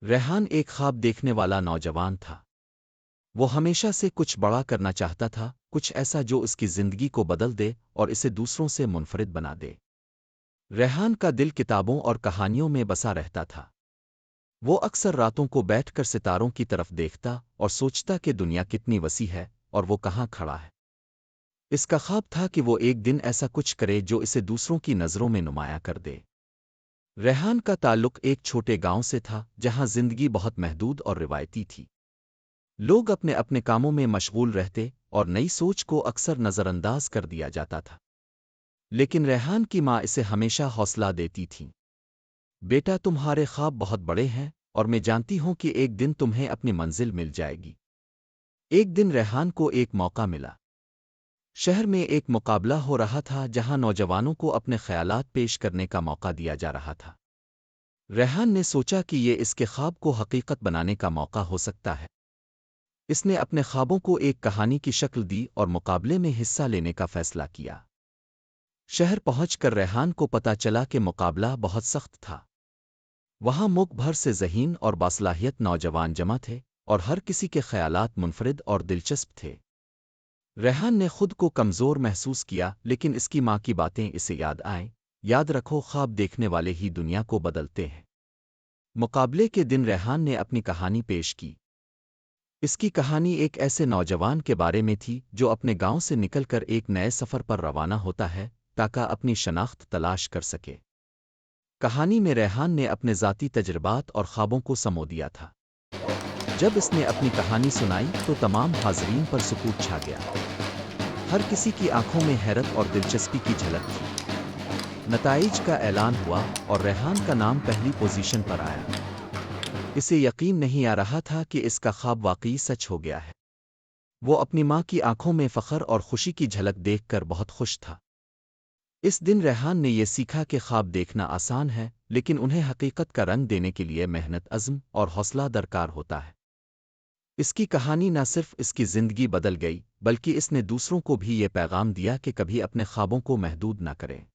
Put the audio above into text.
ریحان ایک خواب دیکھنے والا نوجوان تھا۔ وہ ہمیشہ سے کچھ بڑا کرنا چاہتا تھا، کچھ ایسا جو اس کی زندگی کو بدل دے اور اسے دوسروں سے منفرد بنا دے۔ ریحان کا دل کتابوں اور کہانیوں میں بسا رہتا تھا۔ وہ اکثر راتوں کو بیٹھ کر ستاروں کی طرف دیکھتا اور سوچتا کہ دنیا کتنی وسیع ہے اور وہ کہاں کھڑا ہے۔ اس کا خواب تھا کہ وہ ایک دن ایسا کچھ کرے جو اسے دوسروں کی نظروں میں نمایاں کر دے۔ ریحان کا تعلق ایک چھوٹے گاؤں سے تھا جہاں زندگی بہت محدود اور روایتی تھی۔ لوگ اپنے اپنے کاموں میں مشغول رہتے اور نئی سوچ کو اکثر نظر انداز کر دیا جاتا تھا۔ لیکن ریحان کی ماں اسے ہمیشہ حوصلہ دیتی تھی۔ بیٹا، تمہارے خواب بہت بڑے ہیں اور میں جانتی ہوں کہ ایک دن تمہیں اپنی منزل مل جائے گی۔ ایک دن ریحان کو ایک موقع ملا۔ شہر میں ایک مقابلہ ہو رہا تھا جہاں نوجوانوں کو اپنے خیالات پیش کرنے کا موقع دیا جا رہا تھا۔ ریحان نے سوچا کہ یہ اس کے خواب کو حقیقت بنانے کا موقع ہو سکتا ہے۔ اس نے اپنے خوابوں کو ایک کہانی کی شکل دی اور مقابلے میں حصہ لینے کا فیصلہ کیا۔ شہر پہنچ کر ریحان کو پتہ چلا کہ مقابلہ بہت سخت تھا۔ وہاں ملک بھر سے ذہین اور باصلاحیت نوجوان جمع تھے اور ہر کسی کے خیالات منفرد اور دلچسپ تھے۔ ریحان نے خود کو کمزور محسوس کیا، لیکن اس کی ماں کی باتیں اسے یاد آئیں۔ یاد رکھو، خواب دیکھنے والے ہی دنیا کو بدلتے ہیں۔ مقابلے کے دن ریحان نے اپنی کہانی پیش کی۔ اس کی کہانی ایک ایسے نوجوان کے بارے میں تھی جو اپنے گاؤں سے نکل کر ایک نئے سفر پر روانہ ہوتا ہے تاکہ اپنی شناخت تلاش کر سکے۔ کہانی میں ریحان نے اپنے ذاتی تجربات اور خوابوں کو سمو دیا تھا۔ جب اس نے اپنی کہانی سنائی تو تمام حاضرین پر سکوت چھا گیا۔ ہر کسی کی آنکھوں میں حیرت اور دلچسپی کی جھلک تھی۔ نتائج کا اعلان ہوا اور ریحان کا نام پہلی پوزیشن پر آیا۔ اسے یقین نہیں آ رہا تھا کہ اس کا خواب واقعی سچ ہو گیا ہے۔ وہ اپنی ماں کی آنکھوں میں فخر اور خوشی کی جھلک دیکھ کر بہت خوش تھا۔ اس دن ریحان نے یہ سیکھا کہ خواب دیکھنا آسان ہے، لیکن انہیں حقیقت کا رنگ دینے کے لیے محنت، عزم اور حوصلہ درکار ہوتا ہے۔ اس کی کہانی نہ صرف اس کی زندگی بدل گئی، بلکہ اس نے دوسروں کو بھی یہ پیغام دیا کہ کبھی اپنے خوابوں کو محدود نہ کریں۔